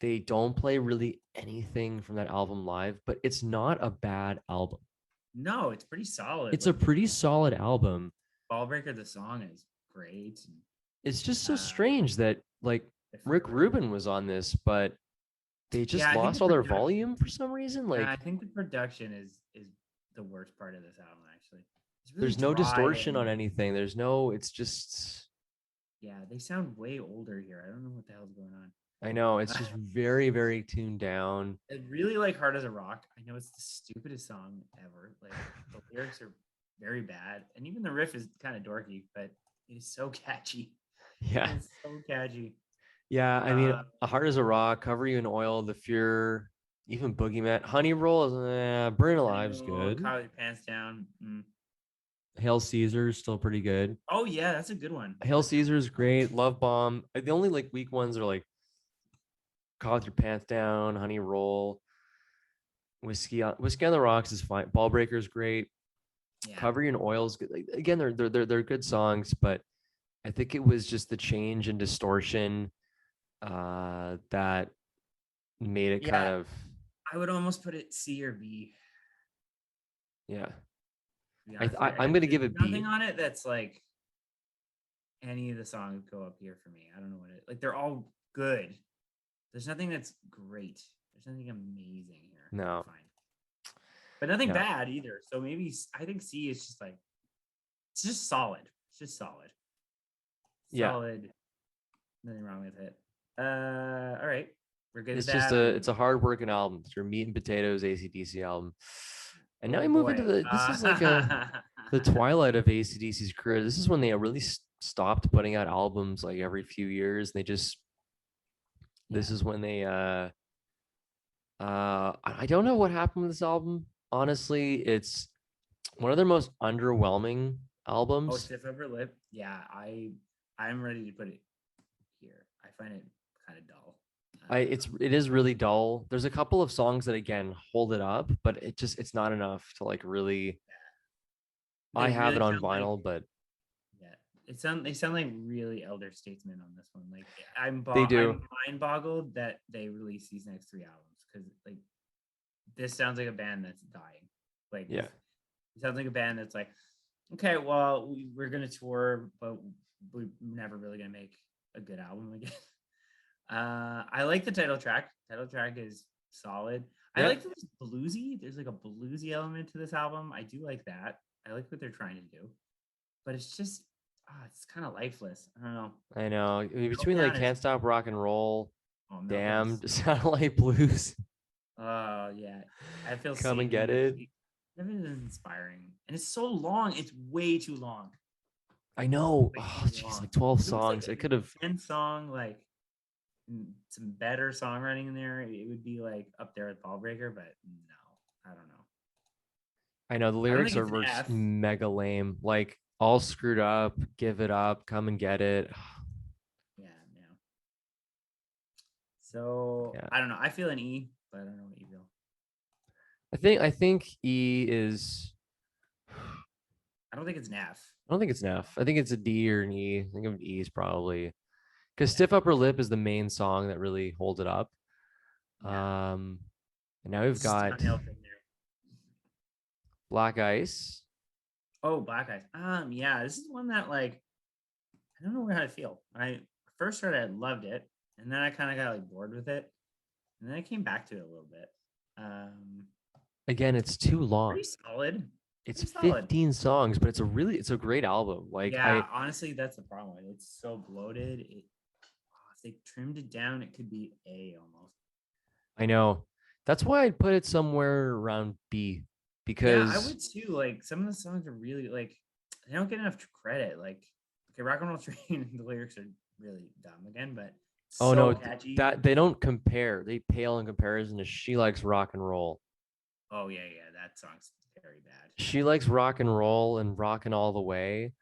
they don't play really anything from that album live, but it's not a bad album. No, it's pretty solid. It's a Like pretty solid album. Ballbreaker, the song is great. It's just so Uh, strange that like Rick Rubin was on this, but they just yeah, I think the lost all their production. volume for some reason. Yeah, I Like think the production is the worst part of this album. Actually, it's really there's no dry distortion on and anything. There's no, it's just, yeah, they sound way older here. I don't know what the hell's going on. I know it's just very, very tuned down. I really like Hard as a Rock. I know it's the stupidest song ever. Like the lyrics are very bad, and even the riff is kind of dorky, but it is so catchy. Yeah. It's so catchy. Yeah. I mean, Uh, A Heart is a Rock, Cover You in Oil, The Fear, even Boogeyman. Honey Roll is, Burn Alive's good. Call Your Pants Down. Hail Caesar's still pretty good. Oh yeah, that's a good one. Hail Caesar's great. Love Bomb. The only like weak ones are like Call With Your Pants Down, Honey Roll, Whiskey on the Rocks is fine. Ballbreaker's great. Yeah. Cover You in Oil's good. Like, again, they're good songs, but I think it was just the change in distortion that made it kind of, I would almost put it C or B. yeah. I'm gonna There's give it B. nothing on it that's like any of the songs go up here for me. I don't know what it like. They're all good. There's nothing that's great. There's nothing amazing here. No. Fine. But nothing Yeah. bad either. So maybe I think C is just like it's just solid. It's just solid. Yeah. Solid. Nothing wrong with it. All right. We're good. It's with just that. it's a hard working album. It's your meat and potatoes AC/DC album. And now Oh we move into boy. this is like the twilight of AC/DC's career. This is when they really stopped putting out albums like every few years. They just this is when they I don't know what happened with this album. Honestly, it's one of their most underwhelming Oh, albums. Stiff Upper Lip. Yeah, I'm ready to put it here. I find it kind of dull. It is really dull. There's a couple of songs that again hold it up, but it's not enough to like really. I have it on vinyl, but yeah, they sound like really elder statesmen on this one. Like they do. I'm mind boggled that they release these next 3 albums because like this sounds like a band that's dying. Like Yeah. it sounds like a band that's like, okay, well we're gonna tour, but we're never really gonna make a good album again. I like the title track. Title track is solid. I Yeah. like that it's bluesy. There's like a bluesy element to this album. I do like that. I like what they're trying to do, but it's just it's kind of lifeless. I don't know. I know. I mean, between like Can't Stop Rock and Roll, Damned, Satellite Blues. Oh yeah, I feel Come and Get It. It is inspiring, and it's so long. It's way too long. I know. Way Oh, too jeez, long. like 12 If it was like songs. It could have. a 10 song, like some better songwriting in there, it would be like up there with Ballbreaker, but no, I don't know. I know the I don't lyrics think it's an are just F. mega lame. Like all screwed up, give it up, come and get it. Yeah, no. So Yeah. I don't know. I feel an E, but I don't know what you feel. I think E is I don't think it's an F. I don't think it's an F. I think it's a D or an E. I think of E is probably because Yeah, Stiff Upper Lip is the main song that really holds it up. yeah. And now we've It's just got downhill from there. Black Ice. Oh, Black Eyes. Yeah, this is one that like I don't know how to feel. When I first heard it, I loved it, and then I kind of got like bored with it, and then I came back to it a little bit. Um, Again, it's too long. Pretty solid. It's Pretty solid. 15 songs, but it's a great album. Like Yeah, honestly, that's the problem. It's so bloated. If they trimmed it down, it could be A almost. I know. That's why I'd put it somewhere around B Yeah, I because would too. Like some of the songs are really like they don't get enough credit. Like okay, Rock and Roll Train, the lyrics are really dumb again, but oh so no, catchy. that they don't compare. They pale in comparison to She Likes Rock and Roll. Oh yeah, that song's very bad. She Likes Rock and Roll and Rockin' All the Way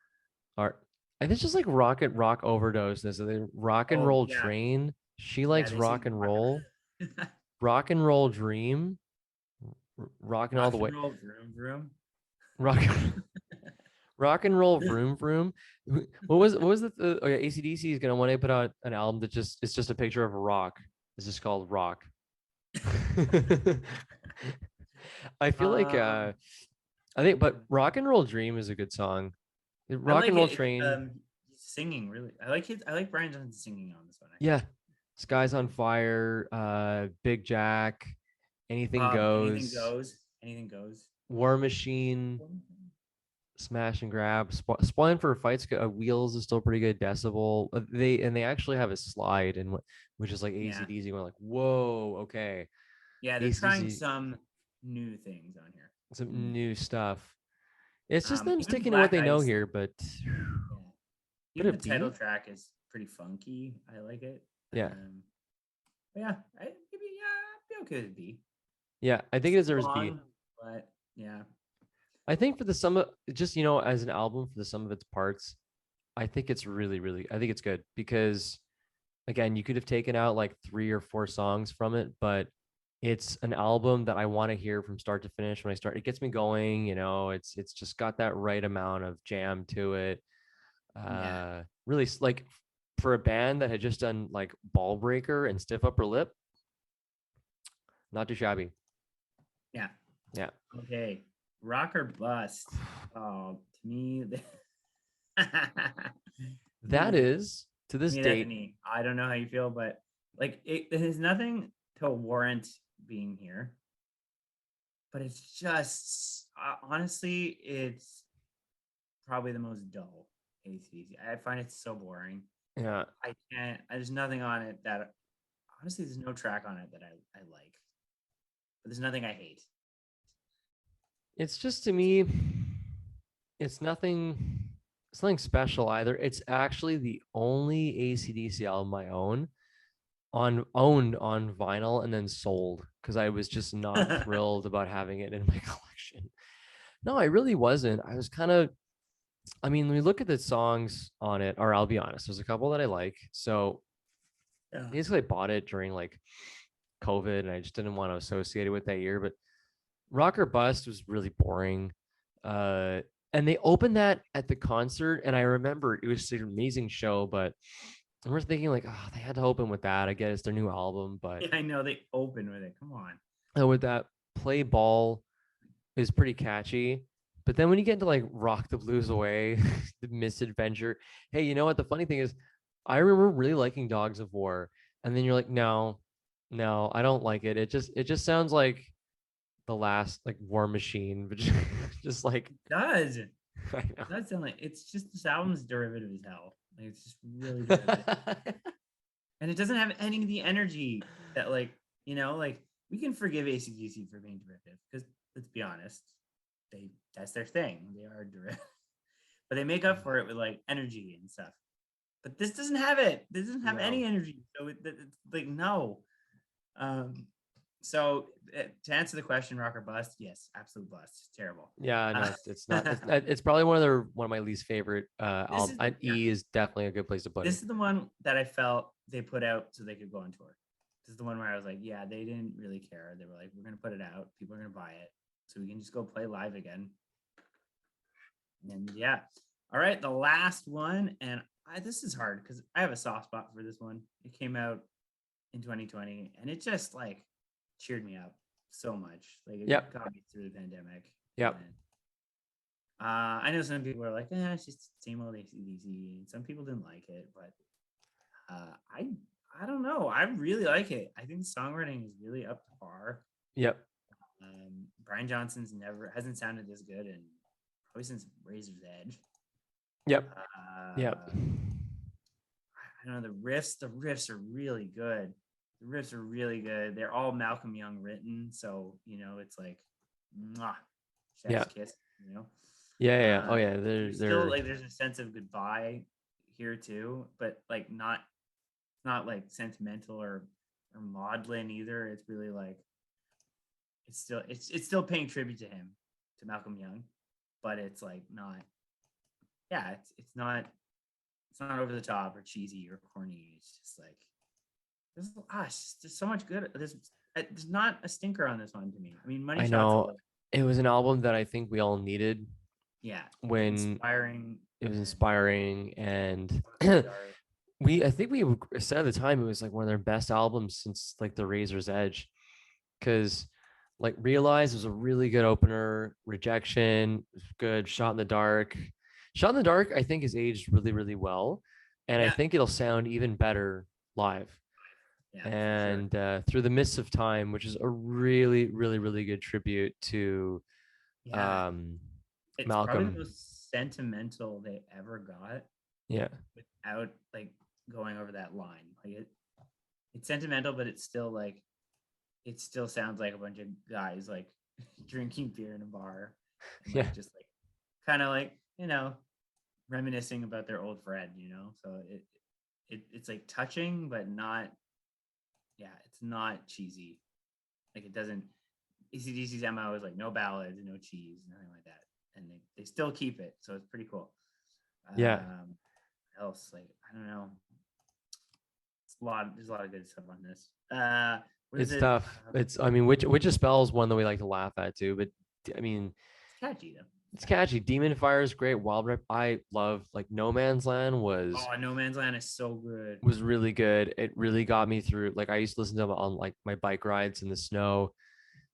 are I think it's just like rock overdose. There's a rock and Oh roll yeah, train. She yeah. likes They say rock and roll. Rock and roll dream. Rocking all rock the and way. roll, vroom vroom. Rock rock and roll vroom vroom. What was the oh yeah, ACDC is gonna one day put out an album that just it's just a picture of a rock. It's just called Rock. I feel like um, I think but Rock and Roll Dream is a good song. I Rock like and Roll it. Train. He's singing really. I like his. I like Brian Johnson singing on this one. Yeah. Skies on Fire, Big Jack, Anything Anything Goes, goes. Anything goes. War Machine, Smash and Grab, Spoiling for Fights. Wheels is still pretty good. Decibel. They actually have a slide and which is like Yeah, ACDC going like, whoa, okay, yeah. They're trying ACDC, some new things on here. some new stuff. It's just them Even sticking to what Black they know Ice. here, but Yeah, put even a the title B. track is pretty funky. I like it. Yeah, But yeah, maybe I'd be okay with B. yeah. I think it It's deserves B. long, but yeah, I think for the sum of just as an album for the sum of its parts, I think it's really, really. I think it's good because again, you could have taken out like 3 or 4 songs from it, but it's an album that I want to hear from start to finish. When I start, it gets me going. It's just got that right amount of jam to it. yeah, Really like for a band that had just done like Ballbreaker and Stiff Upper Lip, not too shabby. yeah. Yeah, Okay, rock or bust. Oh, to me, that to is to this me that's date. an E. I don't know how you feel, but like it has nothing to warrant being here. But it's just honestly, it's probably the most dull AC/DC. I find it so boring. Yeah, I can't. There's nothing on it that honestly, there's no track on it that I like. But there's nothing I hate. it's just to me, it's nothing. It's nothing special either. It's actually the only ACDC album I owned on vinyl and then sold because I was just not thrilled about having it in my collection. No, I really wasn't. I was kind of I mean, when we look at the songs on it, or I'll be honest, there's a couple that I like. So Yeah. basically I bought it during like COVID and I just didn't want to associate it with that year. But Rock or Bust was really boring. Uh and they opened that at the concert, and I remember it was an amazing show, but and we're thinking like, oh, they had to open with that. I guess it's their new album, but I know they open with it. Come on. with that play ball is pretty catchy. But then when you get into like Rock the Blues Away, the Misadventure, hey, you know what? The funny thing is, I remember really liking Dogs of War, and then you're like, no, no, I don't like it. It just sounds like the last like War Machine, but just like It does. I know. That's sound like it's just this album's derivative as hell. Like it's just really derivative. And it doesn't have any of the energy that like we can forgive ACDC for being derivative because let's be honest, that's their thing. They are derivative. but they make up for it with like energy and stuff. But this doesn't have it. This doesn't have any No. energy. So it's like no. So to answer the question, rock or bust, yes, absolute bust. It's terrible. Yeah, no, it's not. It's probably one of my least favorite This albums. is And E is definitely a good place to put it. this is the one that I felt they put out so they could go on tour. This is the one where I was like, yeah, they didn't really care. They were like, we're gonna put it out. People are gonna buy it, so we can just go play live again. And yeah, all right, the last one, and this is hard because I have a soft spot for this one. It came out in 2020, and it just like cheered me up so much. Like it Yep. got me through the pandemic. Yep. And, I know some people are like, it's just same old AC/DC, and some people didn't like it, but I don't know. I really like it. I think the songwriting is really up to par. Yep. Brian Johnson's hasn't sounded this good in probably since Razor's Edge. Yep. Yep. I don't know, the riffs are really good. The riffs are really good. They're all Malcolm Young written, so it's like mwah, chef's kiss, Yeah. Oh yeah. There's still like there's a sense of goodbye here too, but like not like sentimental or maudlin either. It's really like it's still paying tribute to him, to Malcolm Young, but it's like not it's not over the top or cheesy or corny. It's just like there's so much good. There's not a stinker on this one to me. I mean, Money I Shots. know it was an album that I think we all needed. Yeah, when inspiring. It was inspiring, and Dark. I think we said at the time it was like one of their best albums since like the Razor's Edge, because like Realize was a really good opener. Rejection was good. Shot in the Dark I think has aged really, really well, and I think it'll sound even better live. Yeah, And Through the Mists of Time, which is a really, really, really good tribute to it's probably the Malcolm. most sentimental they ever got. Yeah, without like going over that line. Like it's sentimental, but it's still like it still sounds like a bunch of guys like drinking beer in a bar, and like just like kind of like reminiscing about their old friend. So it's like touching, but not. Yeah, it's not cheesy. Like it doesn't. AC/DC's MO is like no ballads, no cheese, nothing like that, and they still keep it. So it's pretty cool. Yeah. Else like I don't know. There's a lot of good stuff on this. It's tough. I mean, which spell is one that we like to laugh at too, but I mean, it's catchy though. It's catchy. Demon Fire is great. Wild Rip, I love. Like No Man's Land No Man's Land is so good. Was really good. It really got me through. Like I used to listen to them on like my bike rides in the snow.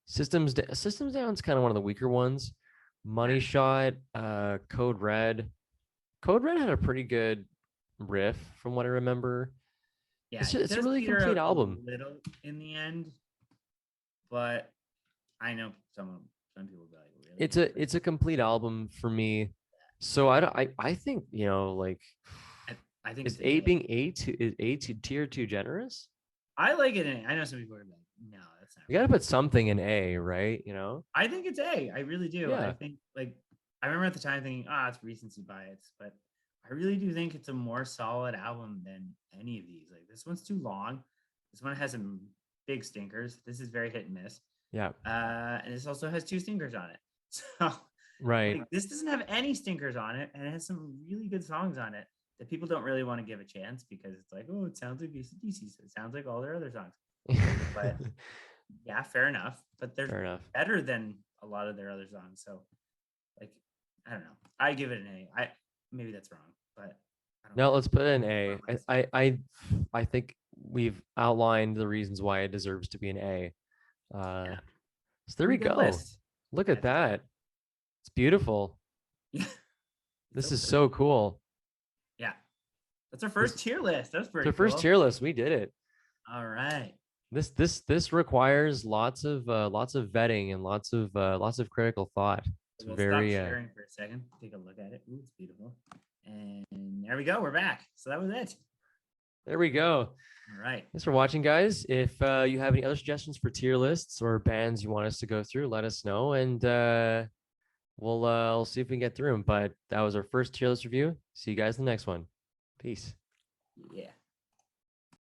Systems Down is kind of one of the weaker ones. Money Shot, Code Red. Code Red had a pretty good riff from what I remember. Yeah, it's a really complete album. A little in the end, but I know some people be like, really? It's a complete album for me. So I think like I think is A being A to tier 2 generous? I like it. I know some people are like, no, that's not. You gotta put something in A, right? I think it's A. I really do. Yeah. I think like I remember at the time thinking, it's recency bias, but I really do think it's a more solid album than any of these. Like this one's too long. This one has some big stinkers. This is very hit and miss. Yeah. And this also has 2 stinkers on it. So right. Like, this doesn't have any stinkers on it, and it has some really good songs on it that people don't really want to give a chance because it's like, it sounds like AC/DC. So it sounds like all their other songs. But yeah, fair enough. But they're better than a lot of their other songs. So like, I don't know. I give it an A. Maybe that's wrong, but no, let's put it an A. I think we've outlined the reasons why it deserves to be an A. So there we go. List. Look at that. It's beautiful. Yeah. This is so cool. Yeah. That's our first tier list. That's pretty cool. Our first tier list. We did it. All right. This requires lots of vetting and lots of critical thought. It's we'll very stop sharing for a second. Take a look at it. Ooh, it's beautiful. And there we go. We're back. So that was it. There we go. All right. Thanks for watching, guys. If you have any other suggestions for tier lists or bands you want us to go through, let us know. And We'll see if we can get through them. But that was our first tier list review. See you guys in the next one. Peace. Yeah.